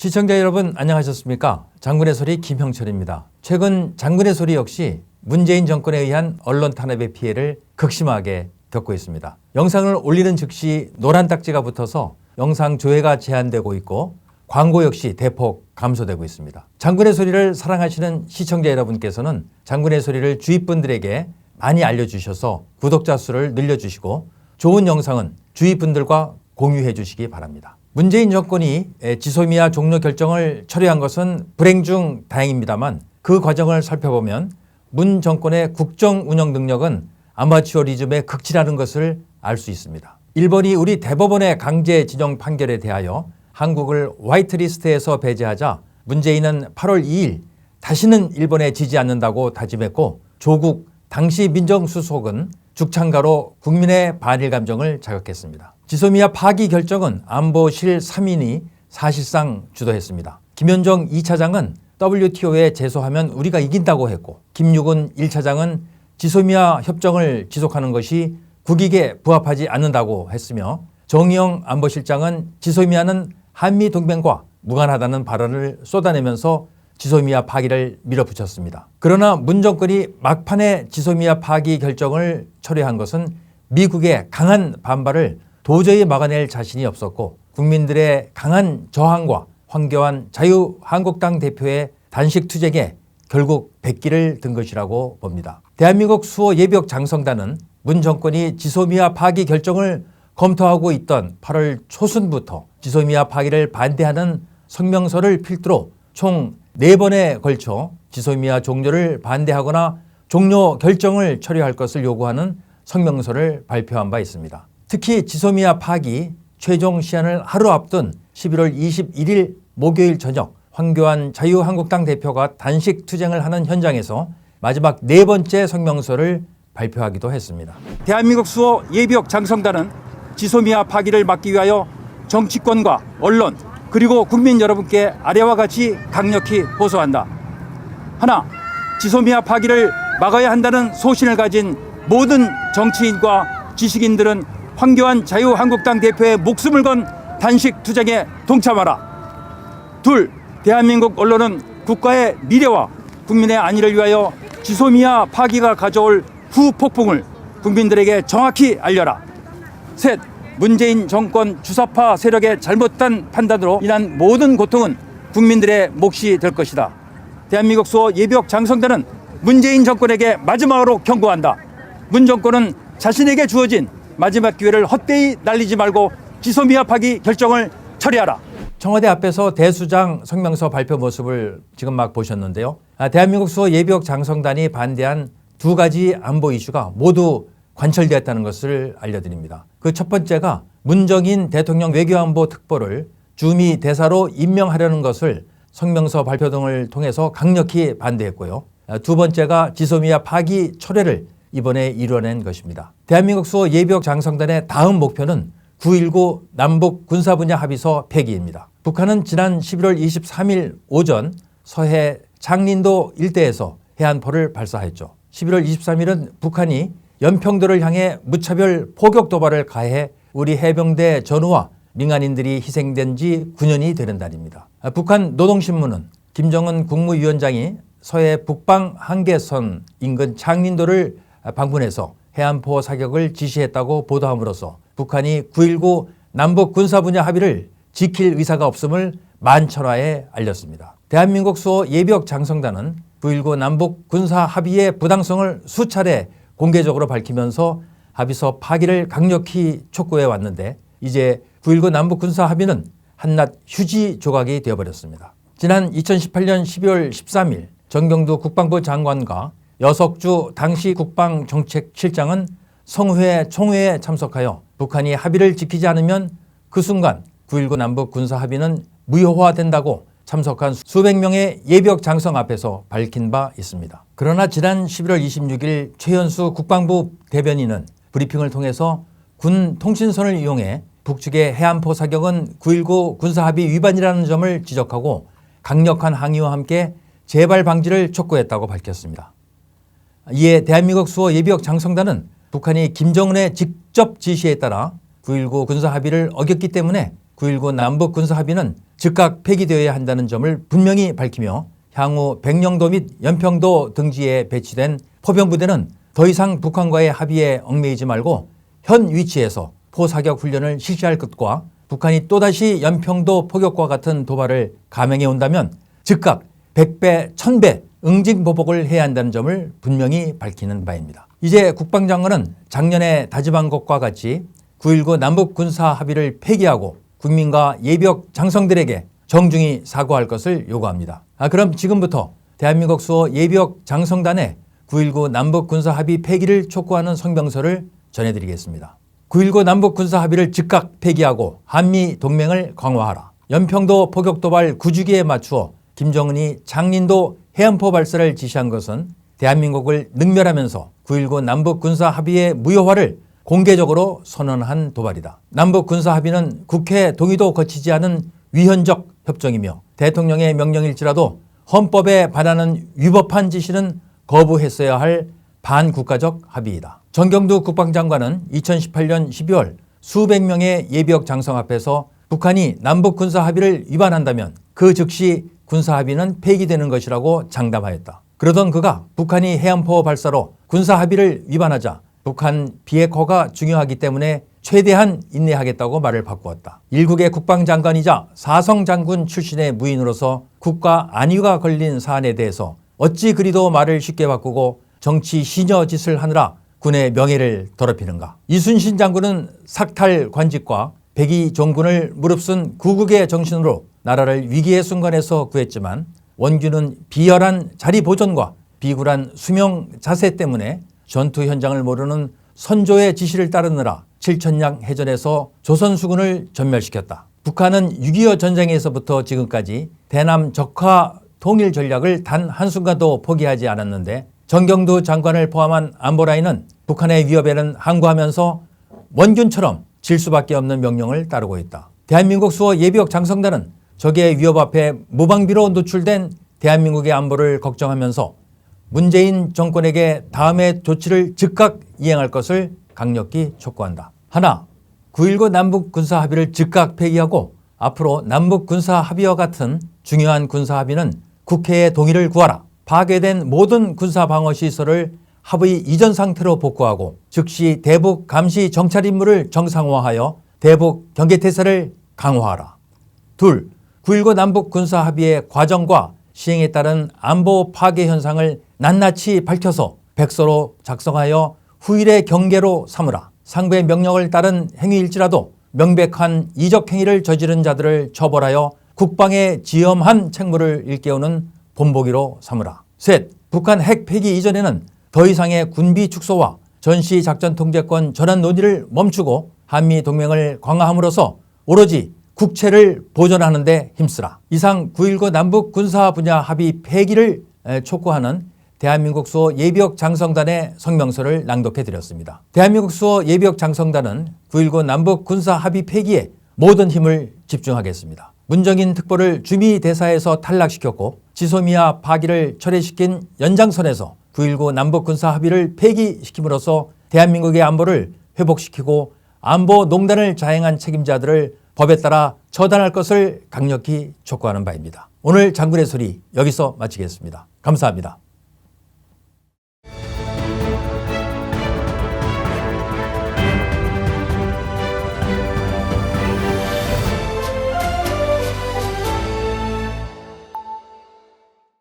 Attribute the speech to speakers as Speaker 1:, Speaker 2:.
Speaker 1: 시청자 여러분 안녕하셨습니까? 장군의 소리 김형철입니다. 최근 장군의 소리 역시 문재인 정권에 의한 언론 탄압의 피해를 극심하게 겪고 있습니다. 영상을 올리는 즉시 노란 딱지가 붙어서 영상 조회가 제한되고 있고 광고 역시 대폭 감소되고 있습니다. 장군의 소리를 사랑하시는 시청자 여러분께서는 장군의 소리를 주위 분들에게 많이 알려주셔서 구독자 수를 늘려주시고 좋은 영상은 주위 분들과 공유해 주시기 바랍니다. 문재인 정권이 지소미아 종료 결정을 철회한 것은 불행 중 다행입니다만 그 과정을 살펴보면 문 정권의 국정 운영 능력은 아마추어리즘에 극치라는 것을 알 수 있습니다. 일본이 우리 대법원의 강제 진영 판결에 대하여 한국을 화이트리스트에서 배제하자 문재인은 8월 2일 다시는 일본에 지지 않는다고 다짐했고 조국 당시 민정수석은 죽창가로 국민의 반일 감정을 자극했습니다. 지소미아 파기 결정은 안보실 3인이 사실상 주도했습니다. 김현정 2차장은 WTO에 제소하면 우리가 이긴다고 했고 김육은 1차장은 지소미아 협정을 지속하는 것이 국익에 부합하지 않는다고 했으며 정의용 안보실장은 지소미아는 한미동맹과 무관하다는 발언을 쏟아내면서 지소미아 파기를 밀어붙였습니다. 그러나 문 정권이 막판에 지소미아 파기 결정을 철회한 것은 미국의 강한 반발을 도저히 막아낼 자신이 없었고 국민들의 강한 저항과 황교안 자유한국당 대표의 단식 투쟁에 결국 백기를 든 것이라고 봅니다. 대한민국 수호 예비역 장성단은 문 정권이 지소미아 파기 결정을 검토하고 있던 8월 초순부터 지소미아 파기를 반대하는 성명서를 필두로 총 4번에 걸쳐 지소미아 종료를 반대하거나 종료 결정을 철회할 것을 요구하는 성명서를 발표한 바 있습니다. 특히 지소미아 파기 최종 시한을 하루 앞둔 11월 21일 목요일 저녁 황교안 자유한국당 대표가 단식 투쟁을 하는 현장에서 마지막 4번째 성명서를 발표하기도 했습니다.
Speaker 2: 대한민국 수호 예비역 장성단은 지소미아 파기를 막기 위하여 정치권과 언론 그리고 국민 여러분께 아래와 같이 강력히 호소한다. 하나, 지소미아 파기를 막아야 한다는 소신을 가진 모든 정치인과 지식인들은 황교안 자유한국당 대표의 목숨을 건 단식 투쟁에 동참하라. 둘, 대한민국 언론은 국가의 미래와 국민의 안위를 위하여 지소미아 파기가 가져올 후폭풍을 국민들에게 정확히 알려라. 셋, 문재인 정권 주사파 세력의 잘못된 판단으로 인한 모든 고통은 국민들의 몫이 될 것이다. 대한민국 수호 예비역 장성단은 문재인 정권에게 마지막으로 경고한다. 문 정권은 자신에게 주어진 마지막 기회를 헛되이 날리지 말고 지소미아 파기 결정을 철회하라.
Speaker 1: 청와대 앞에서 대수장 성명서 발표 모습을 지금 막 보셨는데요. 대한민국 수호 예비역 장성단이 반대한 2가지 안보 이슈가 모두 관철되었다는 것을 알려드립니다. 그 첫 번째가 문정인 대통령 외교안보 특보를 주미 대사로 임명하려는 것을 성명서 발표 등을 통해서 강력히 반대했고요. 두 번째가 지소미아 파기 철회를 이번에 이뤄낸 것입니다. 대한민국 수호 예비역 장성단의 다음 목표는 9.19 남북 군사분야 합의서 폐기입니다. 북한은 지난 11월 23일 오전 서해 장린도 일대에서 해안포를 발사했죠. 11월 23일은 북한이 연평도를 향해 무차별 포격 도발을 가해 우리 해병대 전우와 민간인들이 희생된 지 9년이 되는 날입니다. 북한 노동신문은 김정은 국무위원장이 서해 북방 한계선 인근 장린도를 방문해서 해안포 사격을 지시했다고 보도함으로써 북한이 9.19 남북 군사분야 합의를 지킬 의사가 없음을 만천하에 알렸습니다. 대한민국 수호 예비역 장성단은 9.19 남북 군사 합의의 부당성을 수차례 공개적으로 밝히면서 합의서 파기를 강력히 촉구해 왔는데 이제 9.19 남북 군사 합의는 한낱 휴지 조각이 되어버렸습니다. 지난 2018년 12월 13일 정경두 국방부 장관과 여석주 당시 국방정책실장은 성회 총회에 참석하여 북한이 합의를 지키지 않으면 그 순간 9.19 남북 군사 합의는 무효화된다고 참석한 수백 명의 예비역 장성 앞에서 밝힌 바 있습니다. 그러나 지난 11월 26일 최현수 국방부 대변인은 브리핑을 통해서 군 통신선을 이용해 북측의 해안포 사격은 9.19 군사합의 위반이라는 점을 지적하고 강력한 항의와 함께 재발 방지를 촉구했다고 밝혔습니다. 이에 대한민국 수호 예비역 장성단은 북한이 김정은의 직접 지시에 따라 9.19 군사합의를 어겼기 때문에 9.19 남북 군사합의는 즉각 폐기되어야 한다는 점을 분명히 밝히며 향후 백령도 및 연평도 등지에 배치된 포병부대는 더 이상 북한과의 합의에 얽매이지 말고 현 위치에서 포사격 훈련을 실시할 것과 북한이 또다시 연평도 포격과 같은 도발을 감행해 온다면 즉각 100배, 1000배 응징보복을 해야 한다는 점을 분명히 밝히는 바입니다. 이제 국방장관은 작년에 다짐한 것과 같이 9.19 남북군사합의를 폐기하고 국민과 예비역 장성들에게 정중히 사과할 것을 요구합니다. 그럼 지금부터 대한민국 수호 예비역 장성단에 9.19 남북군사합의 폐기를 촉구하는 성명서를 전해드리겠습니다. 9.19 남북군사합의를 즉각 폐기하고 한미동맹을 강화하라. 연평도 포격도발 9주기에 맞추어 김정은이 장린도 해안포 발사를 지시한 것은 대한민국을 능멸하면서 9.19 남북군사합의의 무효화를 공개적으로 선언한 도발이다. 남북군사합의는 국회 동의도 거치지 않은 위헌적 협정이며 대통령의 명령일지라도 헌법에 반하는 위법한 지시는 거부했어야 할 반국가적 합의이다. 정경두 국방장관은 2018년 12월 수백 명의 예비역 장성 앞에서 북한이 남북군사합의를 위반한다면 그 즉시 군사합의는 폐기되는 것이라고 장담하였다. 그러던 그가 북한이 해안포 발사로 군사합의를 위반하자 북한 비핵화가 중요하기 때문에 최대한 인내하겠다고 말을 바꾸었다. 일국의 국방장관이자 사성장군 출신의 무인으로서 국가 안위가 걸린 사안에 대해서 어찌 그리도 말을 쉽게 바꾸고 정치 시녀 짓을 하느라 군의 명예를 더럽히는가. 이순신 장군은 삭탈 관직과 백의 종군을 무릅쓴 구국의 정신으로 나라를 위기의 순간에서 구했지만 원균은 비열한 자리 보존과 비굴한 수명 자세 때문에 전투 현장을 모르는 선조의 지시를 따르느라 7천량 해전에서 조선 수군을 전멸시켰다. 북한은 6.25 전쟁에서부터 지금까지 대남 적화 통일 전략을 단 한순간도 포기하지 않았는데 정경두 장관을 포함한 안보라인은 북한의 위협에는 항구하면서 원균처럼 질 수밖에 없는 명령을 따르고 있다. 대한민국 수호 예비역 장성단은 적의 위협 앞에 무방비로 노출된 대한민국의 안보를 걱정하면서 문재인 정권에게 다음의 조치를 즉각 이행할 것을 강력히 촉구한다. 하나, 9.19 남북군사합의를 즉각 폐기하고 앞으로 남북군사합의와 같은 중요한 군사합의는 국회의 동의를 구하라. 파괴된 모든 군사방어시설을 합의 이전 상태로 복구하고 즉시 대북 감시 정찰 임무를 정상화하여 대북 경계태세를 강화하라. 둘, 9.19 남북군사합의의 과정과 시행에 따른 안보 파괴 현상을 낱낱이 밝혀서 백서로 작성하여 후일의 경계로 삼으라. 상부의 명령을 따른 행위일지라도 명백한 이적 행위를 저지른 자들을 처벌하여 국방에 지엄한 책무를 일깨우는 본보기로 삼으라. 셋, 북한 핵 폐기 이전에는 더 이상의 군비 축소와 전시 작전 통제권 전환 논의를 멈추고 한미 동맹을 강화함으로써 오로지 국채를 보존하는 데 힘쓰라. 이상 9.19 남북 군사 분야 합의 폐기를 촉구하는 대한민국 수호 예비역 장성단의 성명서를 낭독해 드렸습니다. 대한민국 수호 예비역 장성단은 9.19 남북 군사 합의 폐기에 모든 힘을 집중하겠습니다. 문정인 특보를 주미 대사에서 탈락시켰고 지소미아 파기를 철회시킨 연장선에서 9.19 남북 군사 합의를 폐기시킴으로써 대한민국의 안보를 회복시키고 안보농단을 자행한 책임자들을 법에 따라 처단할 것을 강력히 촉구하는 바입니다. 오늘 장군의 소리 여기서 마치겠습니다. 감사합니다.